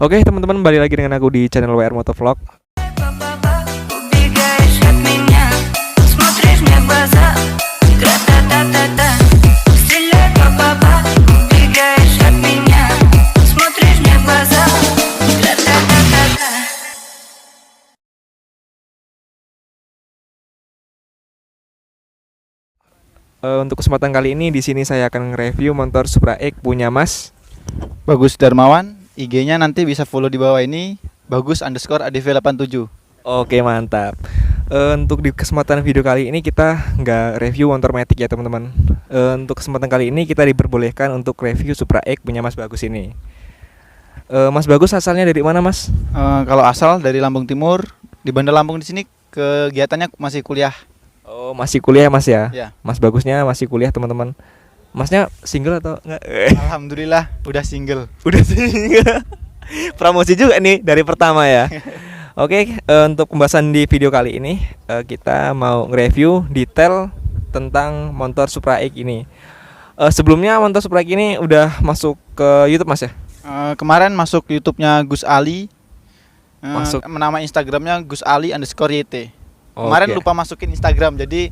Oke teman-teman, balik lagi dengan aku di channel WR Motovlog. Убегаешь от меня, смотришь мне в глаза, тра-та-та-та-та. Стреляй, па-па-па. Убегаешь от меня, смотришь мне в глаза, тра-та-та-та-та. Untuk kesempatan kali ini di sini saya akan nge-review motor Supra X punya Mas Bagus Darmawan, IG-nya nanti bisa follow di bawah ini, bagus_adv87. Oke, mantap. Untuk di kesempatan video kali ini kita nggak review motor Matic ya teman-teman. Untuk kesempatan kali ini kita diperbolehkan untuk review Supra X punya Mas Bagus ini. Mas Bagus asalnya dari mana Mas? Kalau asal dari Lampung Timur, di Bandar Lampung di sini kegiatannya masih kuliah. Oh, masih kuliah Mas ya? Ya. Mas Bagusnya masih kuliah teman-teman. Masnya single atau enggak? Alhamdulillah udah single. Udah single. Promosi juga nih dari pertama ya. Oke, untuk pembahasan di video kali ini kita mau nge-review detail tentang motor Supra X ini. Sebelumnya motor Supra X ini udah masuk ke YouTube Mas ya? Kemarin masuk YouTube-nya Gus Ali. Masuk. Nama Instagramnya Gus Ali_YT. Kemarin Oke. lupa masukin Instagram, jadi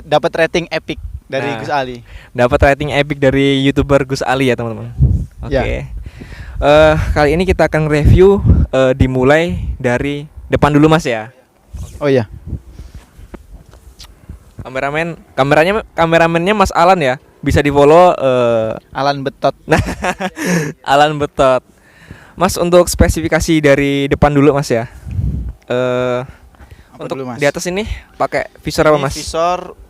dapat rating epic dari Nah. Gus Ali. Dapat rating epic dari YouTuber Gus Ali ya teman-teman. Oke. Ya. Kali ini kita akan review dimulai dari depan dulu Mas ya. Oh iya. Kameramennya Mas Alan ya. Bisa di follow Alan Betot. Nah, Alan Betot. Mas, untuk spesifikasi dari depan dulu Mas ya. Apa Untuk dulu, Mas? di atas ini pakai visor apa Ini Mas?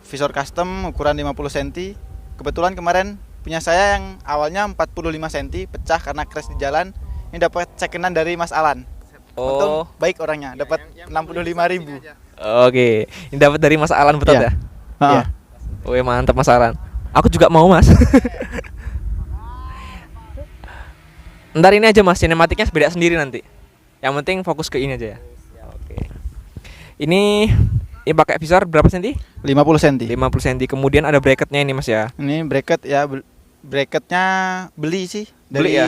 Visor custom ukuran 50 cm. Kebetulan kemarin punya saya yang awalnya 45 cm pecah karena crash di jalan. Ini dapat cekenan dari Mas Alan. Untung baik orangnya, dapat 65.000. Oke, ini dapat dari Mas Alan Betot Iya. ya? Iya. Wih, mantap Mas Alan. Aku juga mau Mas. Ntar ini aja Mas, sinematiknya beda sendiri nanti. Yang penting fokus ke ini aja ya. Oke. Ini pakai visor berapa senti? 50 cm. 50 cm. Kemudian ada bracketnya ini Mas ya. Ini bracket ya, bracketnya beli sih dari Beli ya?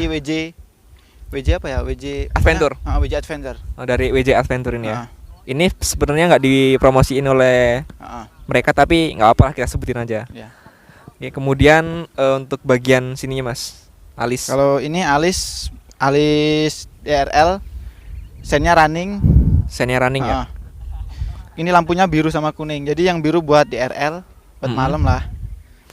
WJ apa ya? WJ Adventure. WJ Adventure. Oh, dari WJ Adventure ini ya. Ah. Ini sebenarnya nggak dipromosiin oleh Ah, mereka, tapi nggak apa-apa, kita sebutin aja. ya. Oke, kemudian untuk bagian sininya Mas, alis. Kalau ini alis DRL, sennya running. Sennya running ya. Ah. Ini lampunya biru sama kuning. Jadi yang biru buat DRL, buat malam lah.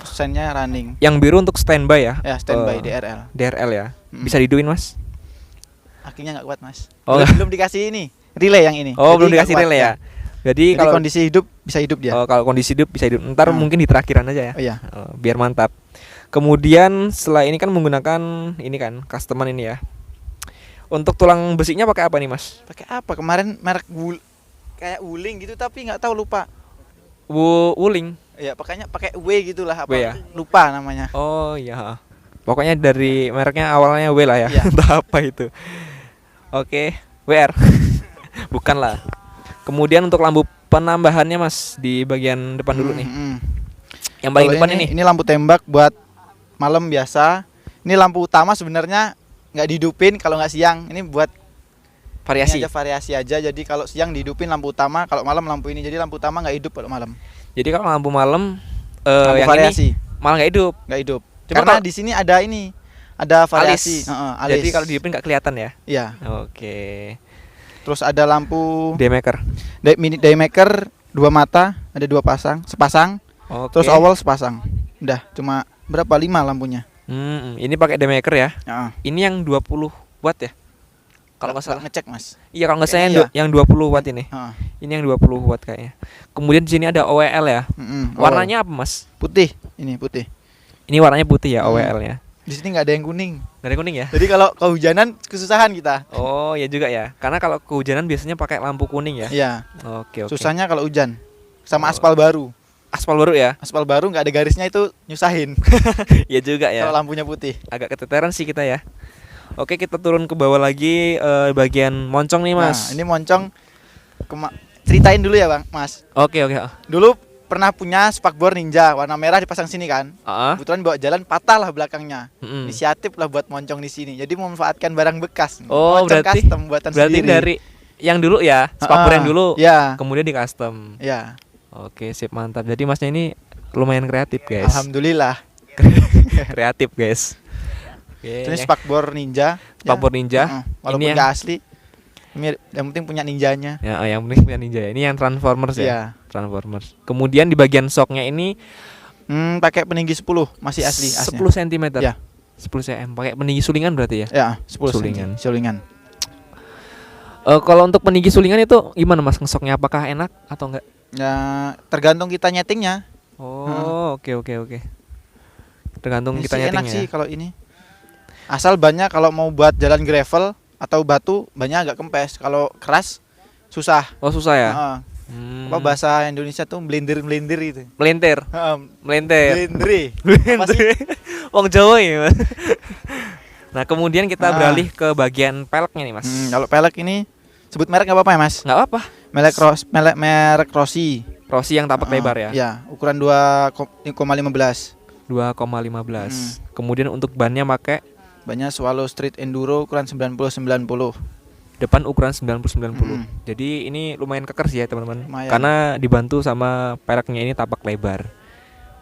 Sennya running. Yang biru untuk standby ya. Ya, standby DRL. DRL ya. Bisa diduin Mas? Akhirnya nggak kuat, Mas. Oh, belum dikasih ini relay yang ini. Oh, Jadi belum nggak dikasih kuat, relay ya. Jadi Jadi kalau kondisi hidup bisa hidup dia. kalau kondisi hidup bisa hidup. Ntar mungkin di terakhiran aja ya. Oh iya. Biar mantap. Kemudian setelah ini kan menggunakan ini kan customer ini ya. Untuk tulang besinya pakai apa nih Mas? Pakai apa? Kemarin merek kayak Wuling gitu tapi nggak tahu, lupa. Wuling. Ya, pakainya pakai W gitulah apa. W ya? Lupa namanya. Oh iya. Pokoknya dari mereknya awalnya W lah ya. Iya. Entah apa itu. Oke, WR. Bukan lah. Kemudian untuk lampu penambahannya Mas di bagian depan dulu nih. Yang paling Kalau depan ini. Ini lampu tembak buat malam biasa. Ini lampu utama sebenarnya nggak dihidupin kalau nggak siang. Ini buat Variasi. ini aja variasi aja. Jadi kalau siang dihidupin lampu utama, kalau malam lampu ini. Jadi lampu utama nggak hidup kalau malam. Jadi kalau lampu malam Lampu yang variasi ini malah nggak hidup. nggak hidup. Cuma Karena kalau- di sini ada ini, ada variasi. Alis. Jadi kalau dihidupin nggak kelihatan ya. Iya. Oke. Terus ada lampu Daymaker. mini daymaker 2 mata, ada 2 pasang, sepasang. Oke. Terus awal sepasang. Udah, cuma berapa 5 lampunya. Ini pakai daymaker ya. Heeh. Ini yang 20 watt ya. Kalau nggak salah. ngecek, Mas. Iya, kalau nggak salah Kayaknya yang 20 watt ini. Heeh. Ini yang 20 watt kayaknya. Kemudian di sini ada OWL ya. Warnanya apa Mas? putih. Ini putih. Ini warnanya putih ya, OWL-nya. Di sini nggak ada yang kuning. Nggak ada kuning ya? Jadi kalau kehujanan kesusahan kita. Oh, ya juga ya. Karena kalau kehujanan biasanya pakai lampu kuning ya. Iya. Oke, oke. Susahnya kalau hujan. Sama Oh. aspal baru. Aspal baru ya? Aspal baru nggak ada garisnya itu nyusahin. Ya juga ya. Kalau lampunya putih. Agak keteteran sih kita ya. Oke, kita turun ke bawah lagi bagian moncong nih, Mas. Nah, ini moncong ceritain dulu ya, Bang, Mas. Oke, oke. Dulu pernah punya spakbor Ninja warna merah dipasang sini kan. Kebetulan bawa jalan patah lah belakangnya. Inisiatif lah buat moncong di sini. Jadi memanfaatkan barang bekas. Oh, moncong berarti custom buatan berarti sendiri. dari yang dulu ya, spakbor yang dulu, Ya. kemudian di custom. Ya. Oke, sip, mantap. Jadi masnya ini lumayan kreatif, guys. Alhamdulillah. Kreatif, guys. Oke. Ini spakbor Ninja. Spakbor Ninja. Walaupun Ini yang- nggak asli. Yang penting punya ninjanya. Ya, yang penting punya Ninja. Ini yang Transformers ya. Iya. Transformers. Kemudian di bagian shocknya ini Pakai peninggi 10 masih asli asnya. 10 cm. Ya. 10 cm. Pakai peninggi sulingan berarti ya? Ya, 10 Sulingan. Sulingan. Kalau untuk peninggi sulingan itu gimana Mas ngesoknya? Apakah enak atau enggak? Ya, tergantung kita nyetingnya. Oh, oke. Tergantung Ini kita sih enak nyetingnya. sih kalau ini. Asal banyak kalau mau buat jalan gravel atau batu banyak agak kempes. Kalau keras susah. Oh, susah ya? Heeh. Apa bahasa Indonesia tuh melindir-melindir gitu. Melintir. Heeh. Melintir. Melindiri. Apa sih? Wong Jawa ya, Mas. Nah, kemudian kita Ah. beralih ke bagian peleknya nih, Mas. Kalau pelek ini sebut merek nggak apa-apa ya, Mas? Nggak apa-apa. Merek Rossi. Rossi yang tapak lebar ya. Ya, ukuran 2,15. 2,15. Kemudian untuk bannya pakai Banyak Swallow Street Enduro ukuran 90-90. depan ukuran 90-90. Hmm. Jadi ini lumayan keker sih ya, teman-teman. Lumayan. Karena dibantu sama peleknya ini tapak lebar.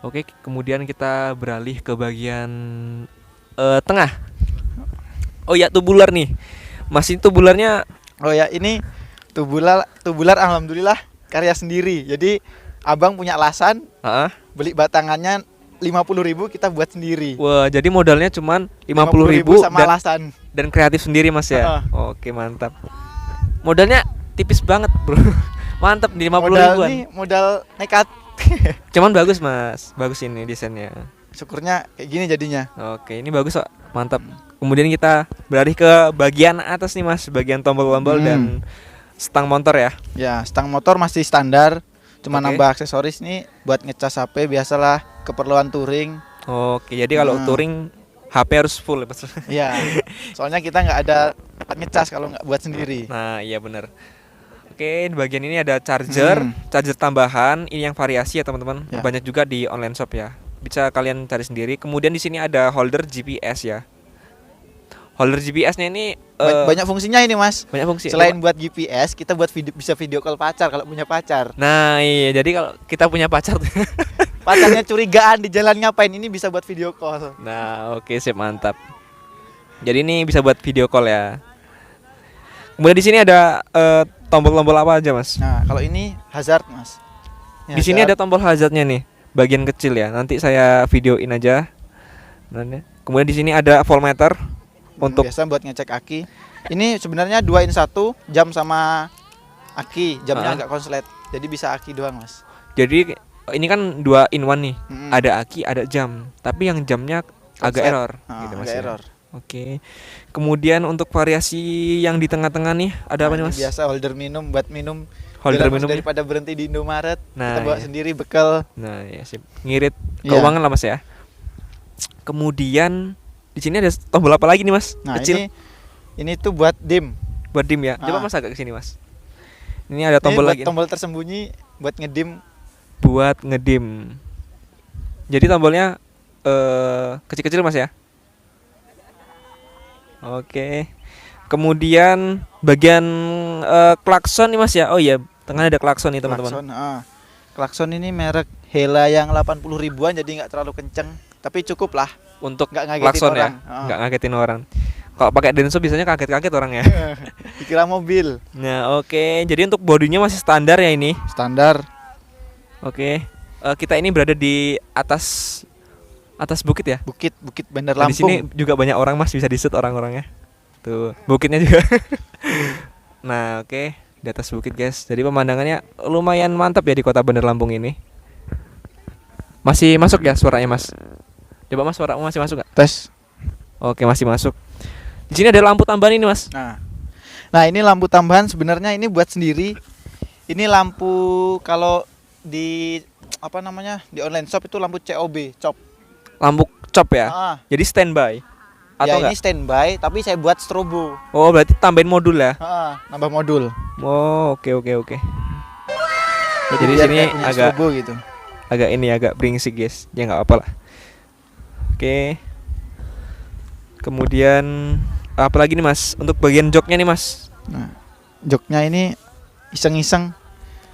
Oke, kemudian kita beralih ke bagian tengah. Oh ya, tubular nih. Masih tubularnya Oh ya, ini tubular alhamdulillah karya sendiri. Jadi abang punya alasan beli batangannya 50.000 kita buat sendiri. wah, jadi modalnya cuman 50.000 sama alasan. dan kreatif sendiri Mas ya. Oke, mantap. Modalnya tipis banget, Bro. Mantap di 50 Modal ribuan. ini modal nekat. Cuman bagus, Mas. Bagus ini desainnya. Syukurnya kayak gini jadinya. Oke, ini bagus kok. Mantap. Kemudian kita beralih ke bagian atas nih, Mas. Bagian tombol-tombol dan stang motor ya. Ya, stang motor masih standar. Cuma Oke. nambah aksesoris nih buat ngecas HP biasalah keperluan touring. Oke, jadi kalau touring HP harus full ya, Mas. Iya. Soalnya kita nggak ada tempat ngecas kalau nggak buat sendiri. Nah, iya benar. Oke, di bagian ini ada charger, charger tambahan. Ini yang variasi ya, teman-teman. Ya. Banyak juga di online shop ya. Bisa kalian cari sendiri. Kemudian di sini ada holder GPS ya. Holder GPS-nya ini Banyak fungsinya ini, Mas. banyak fungsi. Selain buat GPS, kita buat bisa video call pacar kalau punya pacar. Nah, iya. Jadi kalau kita punya pacar tuh. Pacarnya curigaan di jalan ngapain, ini bisa buat video call. Nah, oke, sip, mantap. Jadi ini bisa buat video call ya. Kemudian di sini ada tombol-tombol apa aja, Mas? Nah, kalau ini hazard, Mas. Ini Di sini ada hazard. tombol hazardnya nih, bagian kecil ya. Nanti saya videoin aja. Kemudian di sini ada voltmeter untuk biasa buat ngecek aki. Ini sebenarnya 2 in 1, jam sama aki. Jamnya agak konslet. Jadi bisa aki doang, Mas. Jadi ini kan 2 in 1 nih. Mm-mm. Ada aki, ada jam. Tapi yang jamnya agak Konslet. error gitu, Mas. agak ya. error. Oke. Kemudian untuk variasi yang di tengah-tengah nih, ada apa nih, Ini Mas? biasa holder minum buat minum. Holder Biar, Mas, minum. daripada berhenti di Indomaret, Nah, kita bawa iya. sendiri bekal. Nah, ya sip. Ngirit Iya. keuangan lah, Mas ya. Kemudian di sini ada tombol apa lagi nih, Mas? Nah, Kecil ini tuh buat dim. buat dim ya. Coba Ah. Mas agak ke sini, Mas. Ini ada tombol Ini buat lagi nih, tombol tersembunyi buat ngedim. buat ngedim. Jadi tombolnya kecil-kecil, Mas ya. Oke. Kemudian bagian klakson nih, Mas ya. Oh iya, tengahnya ada klakson nih, teman-teman. Klakson, klakson ini merek Hella yang 80 ribuan, jadi nggak terlalu kenceng, tapi cukup lah. Untuk Nggak ngagetin klakson ya. orang. Nggak ngagetin orang. Kalau pakai Denso biasanya kaget-kaget orang ya. Dikira mobil. Nah, oke. Jadi untuk bodinya masih standar ya ini. Standar. Oke. Kita ini berada di atas bukit ya. Bukit Bandar Nah, di Lampung. sini juga banyak orang, Mas, bisa di-shoot orang-orangnya. Tuh, bukitnya juga. Nah, oke. Di atas bukit, guys. Jadi pemandangannya lumayan mantap ya di kota Bandar Lampung ini. Masih masuk ya suaranya, Mas? Coba, Mas, suaramu masih masuk gak? Tes. Oke, masih masuk. Di sini ada lampu tambahan ini, Mas. Nah, ini lampu tambahan sebenarnya ini buat sendiri. Ini lampu kalau di apa namanya? Di online shop itu lampu COB, cop. Lampu cop ya. Ah, Jadi standby. Atau ya enggak? ini standby, tapi saya buat strobo. Oh, berarti tambahin modul ya. Nambah modul. Oh, oke. Jadi biar sini kayak punya agak strobo gitu. agak ini agak berisik guys. Ya nggak apa lah. Oke. Kemudian apa lagi nih Mas? Untuk bagian joknya nih Mas. Nah, joknya ini iseng-iseng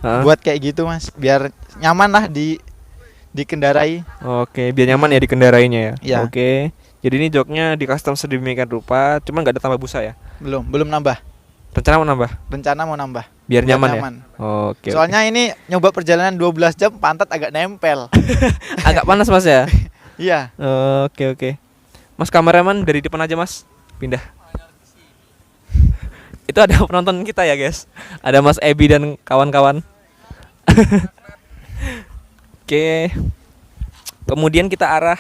Hah? buat kayak gitu Mas, biar nyaman lah dikendarai. Oke, biar nyaman ya dikendarainya ya. Iya. Oke. Jadi ini joknya di custom sedemikian rupa, cuman nggak ada tambah busa ya. Belum nambah. Rencana mau nambah Rencana mau nambah. biar nyaman ya. nyaman. Oke. Soalnya ini nyoba perjalanan 12 jam, pantat agak nempel. agak panas Mas ya. Iya. Oke. Mas kameramen dari depan aja Mas. Pindah. Itu ada penonton kita ya guys. Ada Mas Ebi dan kawan-kawan. Oke. Kemudian kita arah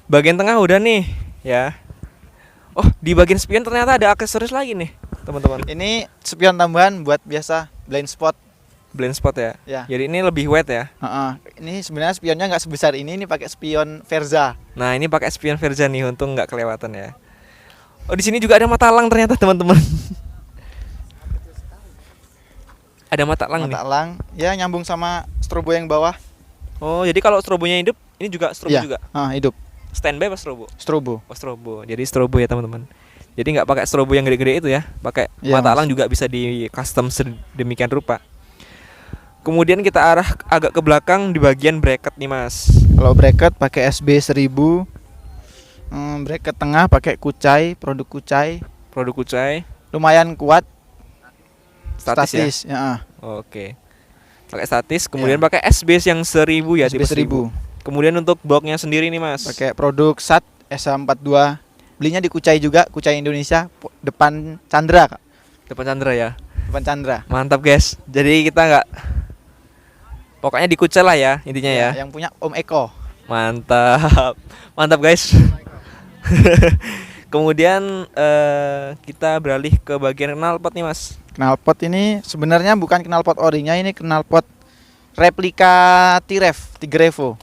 bagian tengah udah nih ya. Oh, di bagian spion ternyata ada aksesoris lagi nih, teman-teman. Ini spion tambahan buat biasa blind spot. Blind spot ya. Ya. Jadi ini lebih wet ya. Ini sebenarnya spionnya nggak sebesar ini pakai spion Verza. Nah, ini pakai spion Verza nih, untung nggak kelewatan ya. Oh, di sini juga ada mata elang ternyata, teman-teman. Ada mata elang nih. Mata elang, ya nyambung sama strobo yang bawah. Oh, jadi kalau strobonya hidup, ini juga strobo Iya. juga. Hidup. Standby apa strobo? Strobo. Oh, strobo. Jadi strobo ya, teman-teman. Jadi nggak pakai strobo yang gede-gede itu ya. Pakai Iya, mata Mas. elang juga bisa di custom sedemikian rupa. Kemudian kita arah agak ke belakang di bagian bracket nih, Mas. Kalau bracket pakai SB 1000. Bracket tengah pakai Kucai, produk Kucai. Produk Kucai, Lumayan kuat, statis ya. ya. Oke. Pakai statis, kemudian Iya. pakai S-base yang 1000 ya, SB tipe 1000. Kemudian untuk boxnya sendiri nih, Mas. Pakai produk SAT SA42. Belinya di Kucai juga, Kucai Indonesia, depan Chandra, Kak. Depan Chandra ya. Depan Chandra. Mantap, guys. Jadi kita nggak pokoknya di Kucai lah ya intinya ya. Yang punya Om Eko. Mantap. Mantap, guys. Kemudian kita beralih ke bagian knalpot nih, Mas. Knalpot ini sebenarnya bukan knalpot orinya, ini knalpot replika T-Rev, Tigrevo.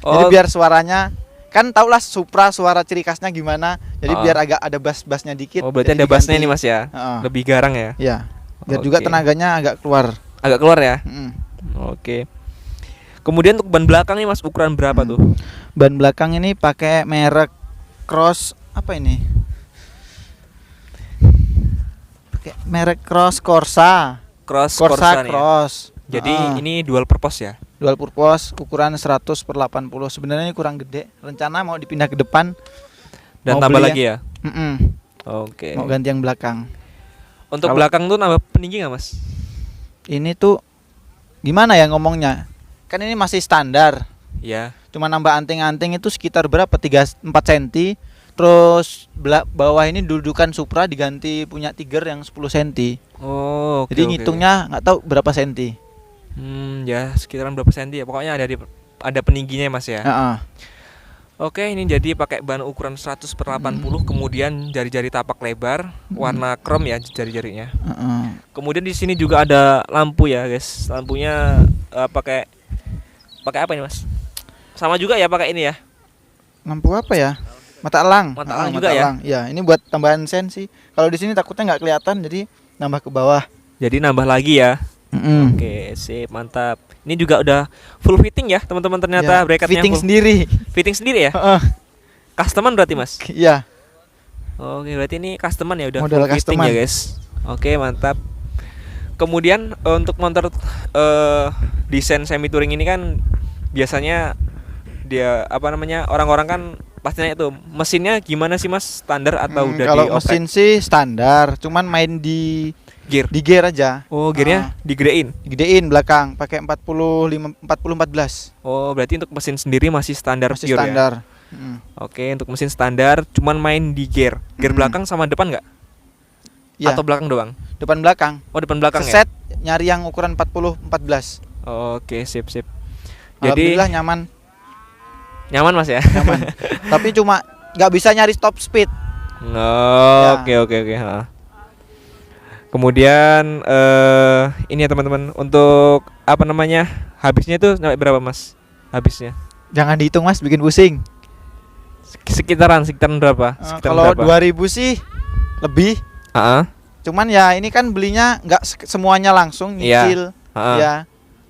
Jadi biar suaranya, kan tau lah Supra suara ciri khasnya gimana. Jadi biar agak ada bass-bassnya dikit. Oh, berarti jadi ada bassnya diganti. ini, Mas ya. Heeh. Lebih garang ya. Iya. Biar juga Oke. tenaganya agak keluar. Agak keluar ya. Mm. Oke. Kemudian untuk ban belakang nih, Mas, ukuran berapa tuh? Ban belakang ini pakai merek Cross apa ini? Pakai merek Cross Corsa. Cross Corsa Corsa nih ya. Cross. Jadi Heeh. ini dual purpose ya. Dual purpose, ukuran 100/80. Sebenarnya ini kurang gede. Rencana mau dipindah ke depan. Dan Mau tambah beli lagi ya. Mm-mm. Oke. Mau ganti yang belakang. Untuk Kalau- belakang tuh nambah pendingin nggak, Mas? Ini tuh gimana ya ngomongnya? Kan ini masih standar. Ya. Cuma nambah anting-anting itu sekitar berapa? 3-4 cm. Terus bawah ini dudukan Supra diganti punya Tiger yang 10 cm. Oh, oke. Jadi oke. ngitungnya nggak tahu berapa senti. Ya sekitaran berapa senti ya. Pokoknya ada peningginya, Mas ya. Heeh. Oke, ini jadi pakai ban ukuran 100/80, kemudian jari-jari tapak lebar, warna chrome ya jari-jarinya. Heeh. Kemudian di sini juga ada lampu ya, guys. Lampunya pakai apa ini, Mas? Sama juga ya pakai ini ya. Lampu apa ya? Mata elang. Mata elang Heeh, juga ya? Ya, ini buat tambahan sen sih. Kalau di sini takutnya nggak kelihatan, jadi nambah ke bawah. Jadi nambah lagi ya. Mm-mm. Oke, sip, mantap. Ini juga udah full fitting ya, teman-teman, ternyata Ya, bracketnya fitting full. sendiri. Fitting sendiri ya. Heeh. Customan berarti, Mas. Iya. Oke, berarti ini customan ya, udah Model full fitting customan. ya, guys. Oke, mantap. Kemudian untuk motor desain semi touring ini kan biasanya dia apa namanya, orang-orang kan pastinya itu mesinnya gimana sih, Mas? Standar atau udah Kalau dioprek? mesin sih standar, cuman main di Gear. gear aja. Oh, gearnya digedein. Digedein belakang pakai 40-14. Oh, berarti untuk mesin sendiri masih standar Masih pure ya. standar. Mm. Oke, untuk mesin standar cuman main di gear. Gear belakang sama depan nggak? Ya, Atau belakang doang? depan belakang. Oh, depan belakang Seset nyari yang ukuran 40-14. ya. Oke, sip. Jadi Alhamdulillah nyaman, nyaman, Mas ya. nyaman. Tapi cuma nggak bisa nyari top speed. Oh, Ya. oke. Ha. Kemudian ini ya, teman-teman, untuk apa namanya? Habisnya itu sampai berapa, Mas? Habisnya. Jangan dihitung Mas, bikin pusing. Sekitaran berapa? Kalau 2000 sih lebih. Heeh. Cuman ya ini kan belinya nggak semuanya langsung Iya. nyicil. Heeh. Ya,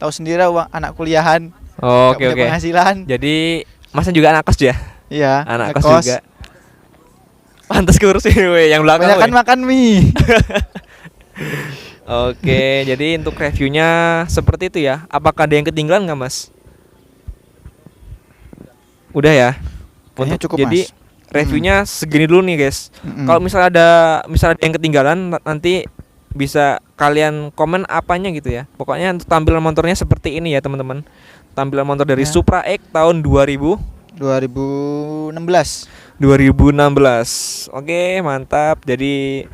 tahu sendiri uang anak kuliahan. Oh, Nggak oke punya oke. penghasilan. Jadi Masnya juga anak kos ya? Iya, Anak kos ngekos. juga. Pantes kurus sih we, yang belakang. Kebanyakan we. makan mie. Oke, jadi untuk reviewnya seperti itu ya. Apakah ada yang ketinggalan nggak Mas? Udah ya. Kayaknya Untuk cukup, jadi Mas. reviewnya segini dulu nih guys. Mm-mm. Kalau misalnya ada yang ketinggalan nanti bisa kalian komen apanya gitu ya. Pokoknya untuk tampilan motornya seperti ini ya teman-teman. Tampilan motor dari Ya. Supra X tahun 2016. 2016. Oke, mantap. Jadi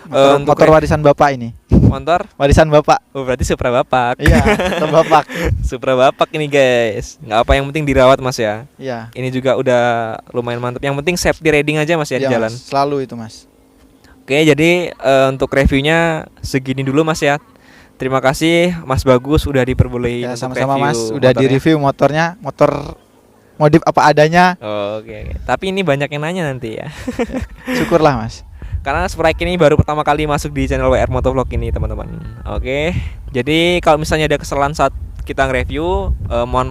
untuk Motor warisan bapak ini. motor Warisan bapak. oh berarti Supra Bapak. Iya, motor bapak. Supra Bapak ini guys. Nggak apa, yang penting dirawat Mas ya. Iya. Ini juga udah lumayan mantap. Yang penting safety riding aja Mas ya di Iya, jalan. Mas. Selalu itu, Mas. Oke, jadi untuk reviewnya segini dulu Mas ya. Terima kasih Mas Bagus udah diperbolehin Ya, untuk sama-sama review Mas. Udah motornya. di-review motornya, motor modif apa adanya. Oh, oke. Tapi ini banyak yang nanya nanti ya. Syukurlah, Mas. Karena Sprite ini baru pertama kali masuk di channel WR Motovlog ini teman-teman. Oke. Jadi kalau misalnya ada kesalahan saat kita nge-review, mohon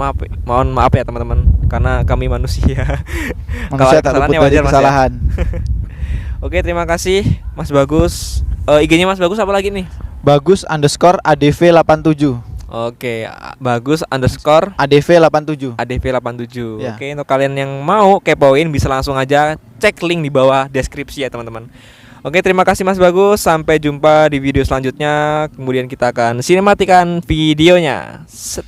maaf ya teman-teman, karena kami manusia. Kalau Manusia ada tak kesalahannya luput dari wajar, Mas, ya. kesalahan. Oke, terima kasih Mas Bagus. IG-nya Mas Bagus apa lagi nih? Bagus_ADV87. Oke, Bagus_ADV ADV87. 87. Ya. Oke, untuk kalian yang mau kepoin bisa langsung aja cek link di bawah deskripsi ya teman-teman. Oke, terima kasih Mas Bagus. Sampai jumpa di video selanjutnya. Kemudian kita akan sinematikan videonya. Set.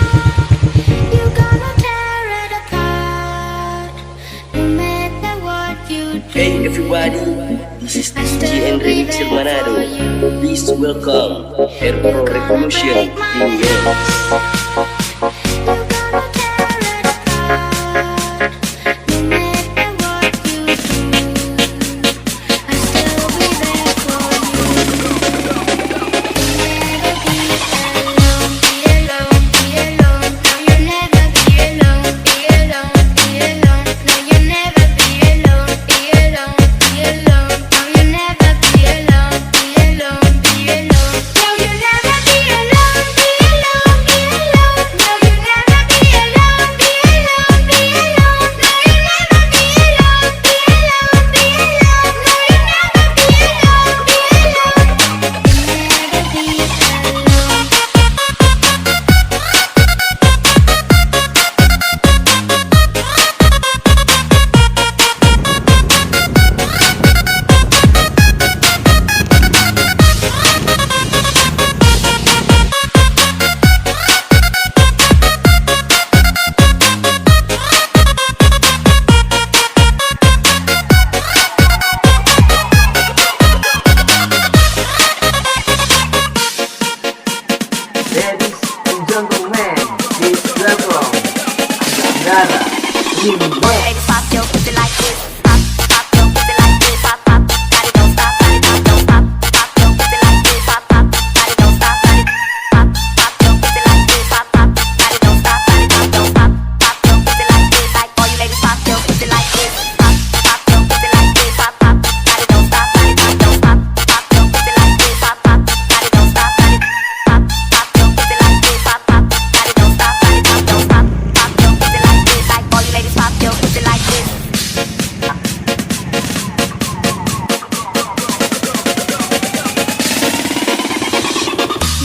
You're gonna tear it apart, no matter what you do. Hey everybody, this is DJ and Remix Manado. Please welcome Air Pro Revolution in Ladies and gentlemen, please welcome Andara Remix. Ladies, pop your pussy like this. Pop, pop your pussy like this. Pop, pop, got it, don't stop, got it, don't stop. Pop your pussy like this. Pop, pop, got it, don't stop, got it. Pop, pop your pussy like this. Pop, pop, got it, don't stop, got it, don't stop. Pop your pussy like this. Like all you ladies, pop your pussy like this. Pop, pop your pussy like this. Pop, pop, got it, don't stop, got it, don't stop. Pop your pussy like this. Pop, pop, got it, don't stop, got it. Pop, pop your pussy like this. Pop, pop, got it, don't stop, got it, don't stop. Pop your pussy like this. Like all you ladies, pop your pussy like this.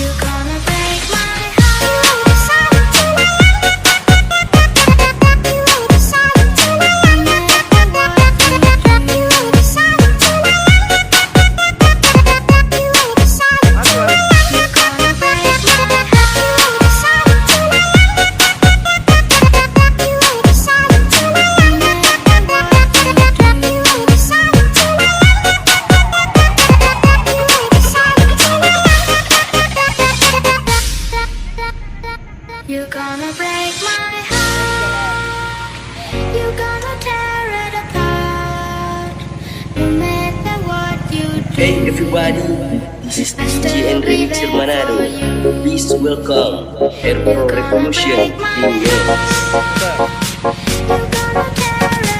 You're gonna break my heart. You decided to You decided to You decided to You're gonna break my heart. You decided to You decided to You're gonna break my heart. You're gonna tear it apart. No matter what you do. Hey everybody, this is DJ and Remix Manado. Please welcome Air Pro Revolution in You're gonna tear it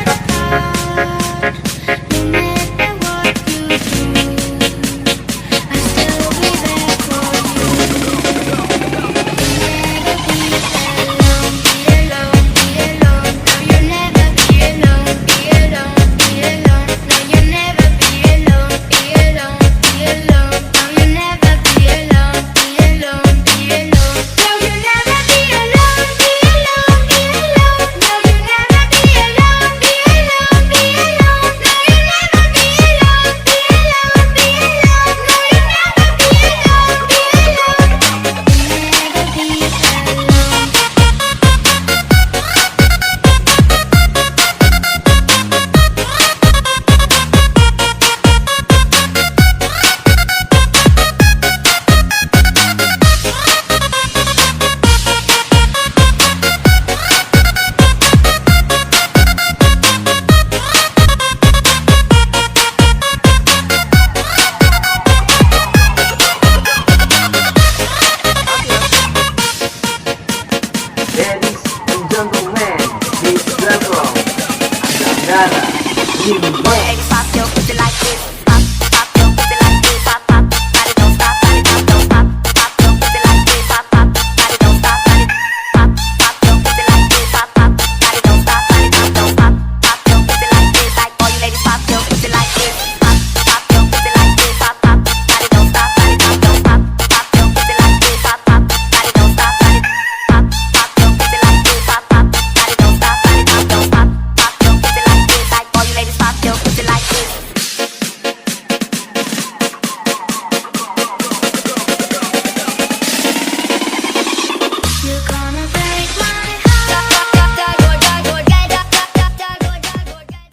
187